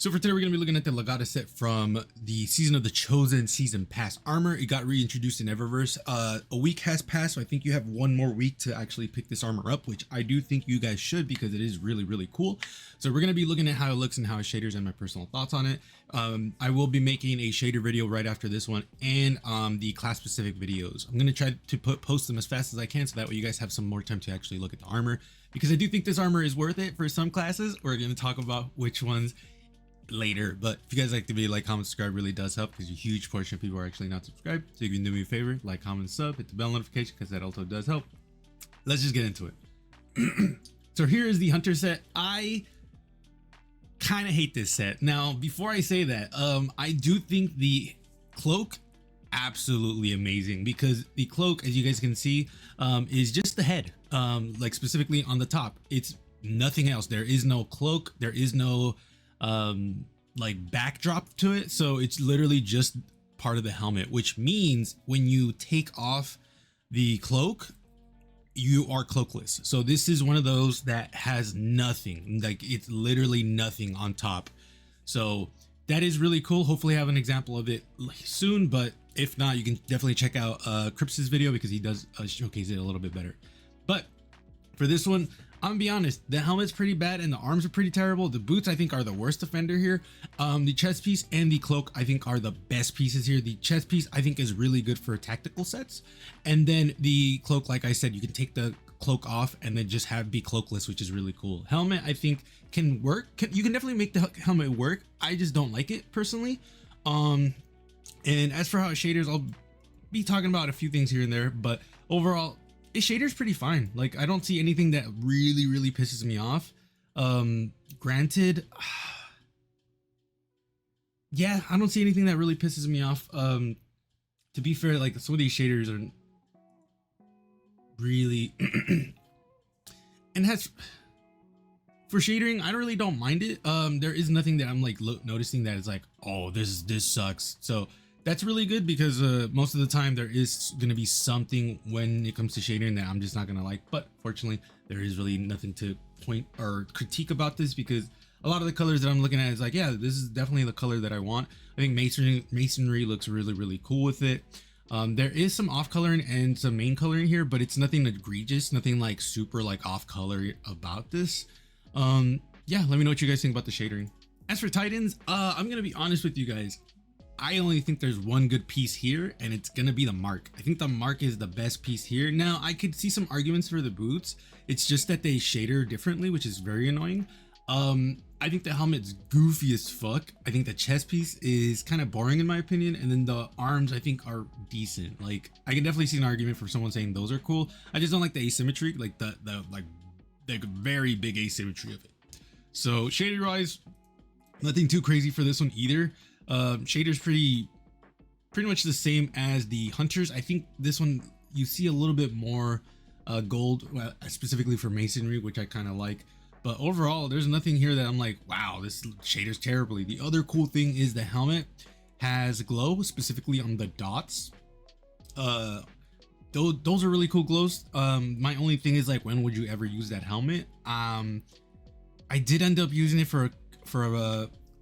So for today, we're going to be looking at the Legatus set from the Season of the Chosen Season Pass armor. It got reintroduced in Eververse. A week has passed, so I think you have one more week to actually pick this armor up, which I do think you guys should because it is really, really cool. So we're going to be looking at how it looks and how it shaders and my personal thoughts on it. I will be making a shader video right after this one and the class-specific videos. I'm going to try to post them as fast as I can so that way you guys have some more time to actually look at the armor because I do think this armor is worth it for some classes. We're going to talk about which ones later, but if you guys like the video, like, comment, subscribe really does help because a huge portion of people are actually not subscribed. So you can do me a favor, like, comment, sub, hit the bell notification because that also does help. Let's just get into it. So here is the Hunter set. I kind of hate this set. Now, before I say that, I do think the cloak absolutely amazing because the cloak, as you guys can see, is just the head, like specifically on the top. It's nothing else. There is no cloak. There is no like backdrop to it, so it's literally just part of the helmet, which means when you take off the cloak you are cloakless. So this is one of those that has nothing, like it's literally nothing on top. So that is really cool. Hopefully I have an example of it soon, but if not, you can definitely check out Crips's video because he does showcase it a little bit better. But for this one, I'm gonna be honest, the helmet's pretty bad and the arms are pretty terrible. The boots I think are the worst offender here. The chest piece and the cloak I think are the best pieces here. The chest piece I think is really good for tactical sets, and then the cloak, like I said, you can take the cloak off and then just be cloakless, which is really cool. Helmet I think can work. You can definitely make the helmet work. I just don't like it personally. And as for how it shaders, I'll be talking about a few things here and there, but overall the shader's pretty fine. Like I don't see anything that really pisses me off. Granted, yeah, I don't see anything that really pisses me off. To be fair, like some of these shaders are really and has for shadering, I really don't mind it. There is nothing that I'm like noticing that is like, oh, this sucks. So that's really good because most of the time there is going to be something when it comes to shading that I'm just not going to like. But fortunately, there is really nothing to point or critique about this because a lot of the colors that I'm looking at is like, yeah, this is definitely the color that I want. I think masonry looks really cool with it. There is some off coloring and some main coloring here, but it's nothing egregious, nothing like super like off color about this. Yeah, let me know what you guys think about the shadering. As for Titans, I'm going to be honest with you guys. I only think there's one good piece here, and it's gonna be the mark. I think the mark is the best piece here. Now I could see some arguments for the boots. It's just that they shader differently, which is very annoying. I think the helmet's goofy as fuck. I think the chest piece is kind of boring in my opinion, and then the arms I think are decent. Like I can definitely see an argument for someone saying those are cool. I just don't like the asymmetry, like the very big asymmetry of it. So shader wise, nothing too crazy for this one either. Shader's pretty much the same as the Hunters. I think this one you see a little bit more gold, well, specifically for masonry, which I kind of like. But overall, there's nothing here that I'm like, wow, this shader's terribly. The other cool thing is the helmet has glow, specifically on the dots. Those are really cool glows. My only thing is like, when would you ever use that helmet? I did end up using it for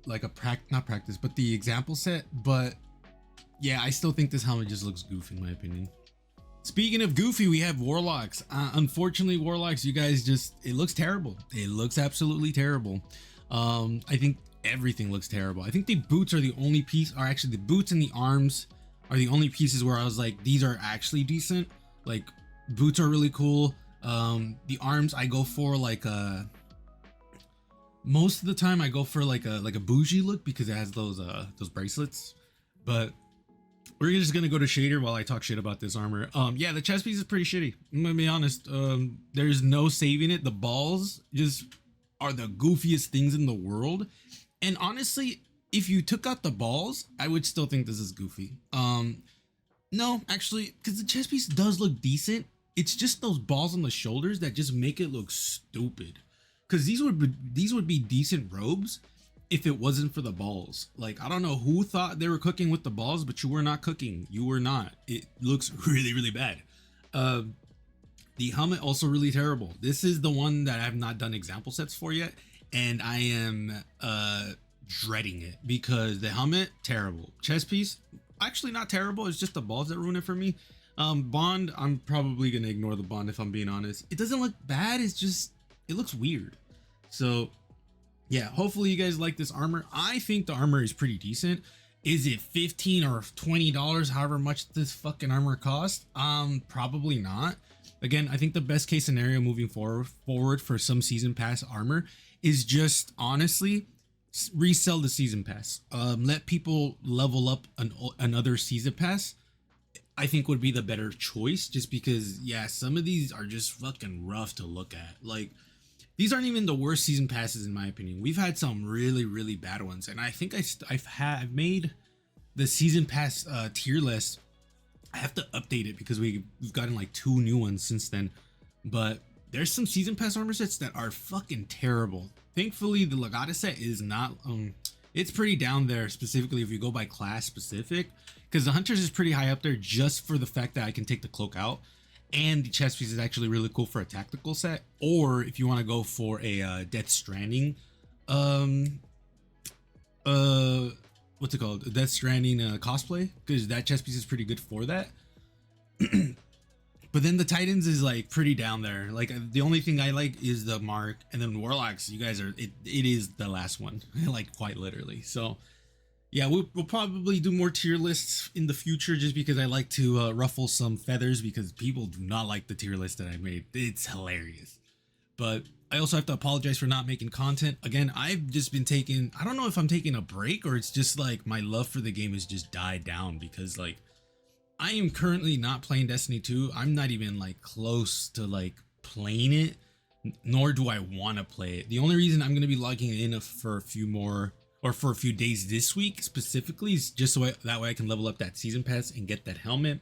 like a not practice, but the example set. But yeah, I still think this helmet just looks goofy in my opinion. Speaking of goofy, we have Warlocks. Unfortunately, Warlocks, you guys it looks terrible. It looks absolutely terrible. I think everything looks terrible. I think the boots are the only piece, or actually the boots and the arms are the only pieces where I was like, these are actually decent. Like boots are really cool. The arms I go for like most of the time I go for like a bougie look because it has those bracelets. But we're just gonna go to shader while I talk shit about this armor. Yeah, the chest piece is pretty shitty, I'm gonna be honest. There's no saving it. The balls just are the goofiest things in the world, and honestly if you took out the balls I would still think this is goofy. No, actually, because the chest piece does look decent. It's just those balls on the shoulders that just make it look stupid. Because these would be decent robes if it wasn't for the balls. Like I don't know who thought they were cooking with the balls, but you were not cooking. You were not. It looks really bad. The helmet also really terrible. This is the one that I have not done example sets for yet, and I am dreading it because the helmet, terrible. Chest piece, actually not terrible. It's just the balls that ruin it for me. Bond, I'm probably gonna ignore the bond if I'm being honest. It doesn't look bad, it's just, it looks weird. So yeah, hopefully you guys like this armor. I think the armor is pretty decent. Is it $15 or $20, however much this fucking armor costs? Probably not. Again, I think the best case scenario moving forward for some season pass armor is just honestly resell the season pass. Let people level up another season pass. I think would be the better choice, just because yeah, some of these are just fucking rough to look at. Like, these aren't even the worst season passes in my opinion. We've had some really bad ones, and I think I've made the season pass tier list. I have to update it because we've gotten like 2 new ones since then, but there's some season pass armor sets that are fucking terrible. Thankfully the Legatus set is not it's pretty down there, specifically if you go by class specific, because the Hunters is pretty high up there just for the fact that I can take the cloak out, and the chest piece is actually really cool for a tactical set. Or if you want to go for a Death Stranding what's it called, Death Stranding cosplay, because that chest piece is pretty good for that. But then the Titans is like pretty down there. Like the only thing I like is the Mark, and then Warlocks, you guys are, it is the last one. Like quite literally. So yeah, we'll probably do more tier lists in the future, just because I like to ruffle some feathers, because people do not like the tier list that I made. It's hilarious. But I also have to apologize for not making content. Again, I've just been taking, I don't know if I'm taking a break or it's just like my love for the game has just died down, because like I am currently not playing Destiny 2. I'm not even like close to like playing it, nor do I want to play it. The only reason I'm going to be logging in for a few more, or for a few days this week specifically, is just so that way I can level up that season pass and get that helmet.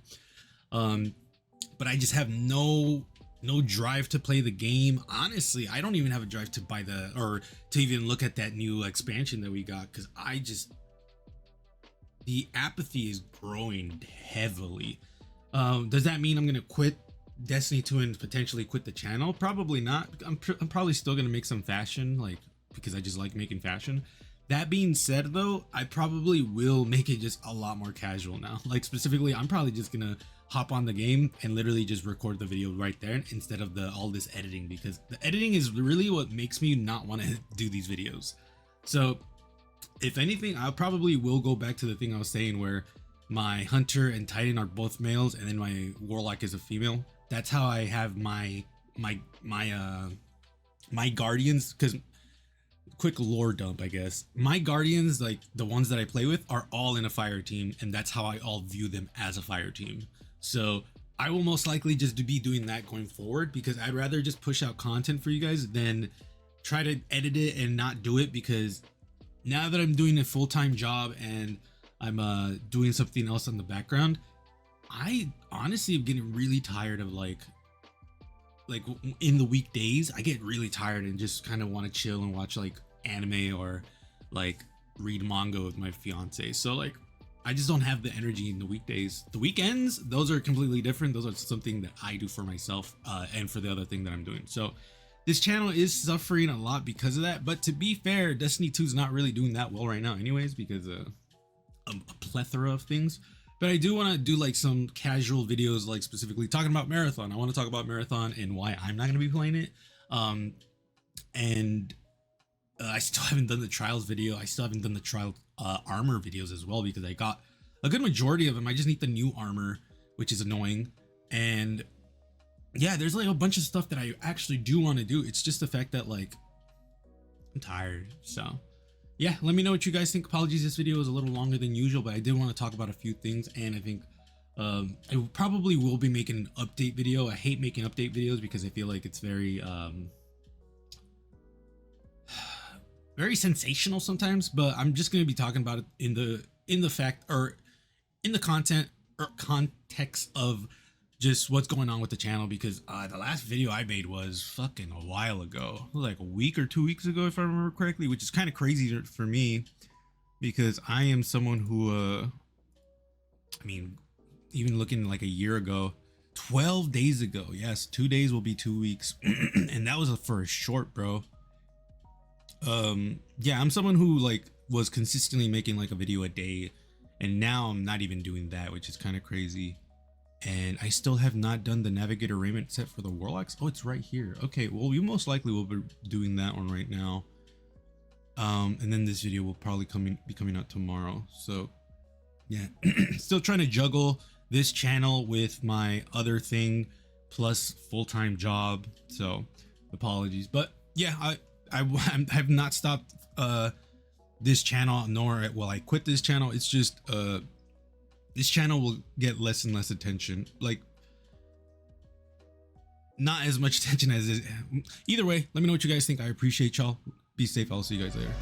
But I just have no drive to play the game. Honestly, I don't even have a drive to buy or to even look at that new expansion that we got, because the apathy is growing heavily. Does that mean I'm gonna quit Destiny 2 and potentially quit the channel? Probably not. I'm probably still gonna make some fashion, like, because I just like making fashion. That being said though, I probably will make it just a lot more casual now. Like specifically, I'm probably just gonna hop on the game and literally just record the video right there instead of all this editing, because the editing is really what makes me not want to do these videos. So if anything, I probably will go back to the thing I was saying, where my Hunter and Titan are both males and then my Warlock is a female. That's how I have my Guardians. Because quick lore dump, I guess, my Guardians, like the ones that I play with, are all in a fire team, and that's how I all view them, as a fire team. So I will most likely just be doing that going forward, because I'd rather just push out content for you guys than try to edit it and not do it, because now that I'm doing a full-time job and I'm doing something else in the background, I honestly am getting really tired of like in the weekdays, I get really tired and just kind of want to chill and watch like anime or like read manga with my fiance. So like I just don't have the energy in the weekdays. The weekends, those are completely different. Those are something that I do for myself and for the other thing that I'm doing. So this channel is suffering a lot because of that. But to be fair, Destiny 2 is not really doing that well right now anyways, because a plethora of things. But I do want to do like some casual videos, like specifically talking about Marathon. I want to talk about Marathon and why I'm not going to be playing it. I still haven't done the trials video. I still haven't done the trial armor videos as well, because I got a good majority of them. I just need the new armor, which is annoying. And yeah, there's like a bunch of stuff that I actually do want to do. It's just the fact that like I'm tired. So yeah, let me know what you guys think. Apologies, this video was a little longer than usual, but I did want to talk about a few things, and I think I probably will be making an update video. I hate making update videos because I feel like it's very very sensational sometimes, but I'm just going to be talking about it in the fact, or in the content or context of just what's going on with the channel, because the last video I made was fucking a while ago. It was like a week or 2 weeks ago, if I remember correctly, which is kind of crazy for me, because I am someone who I mean, even looking like a year ago, 12 days ago, yes, 2 days will be 2 weeks, and that was for a short, bro. Yeah, I'm someone who like was consistently making like a video a day, and now I'm not even doing that, which is kind of crazy. And I still have not done the Navigator raiment set for the Warlocks. Oh, it's right here. Okay, well, we most likely will be doing that one right now. And then this video will probably be coming out tomorrow. So yeah, still trying to juggle this channel with my other thing plus full-time job. So apologies, but yeah, I have not stopped this channel, nor will I quit this channel. It's just this channel will get less and less attention, like not as much attention as it. Either way, let me know what you guys think. I appreciate y'all. Be safe. I'll see you guys later.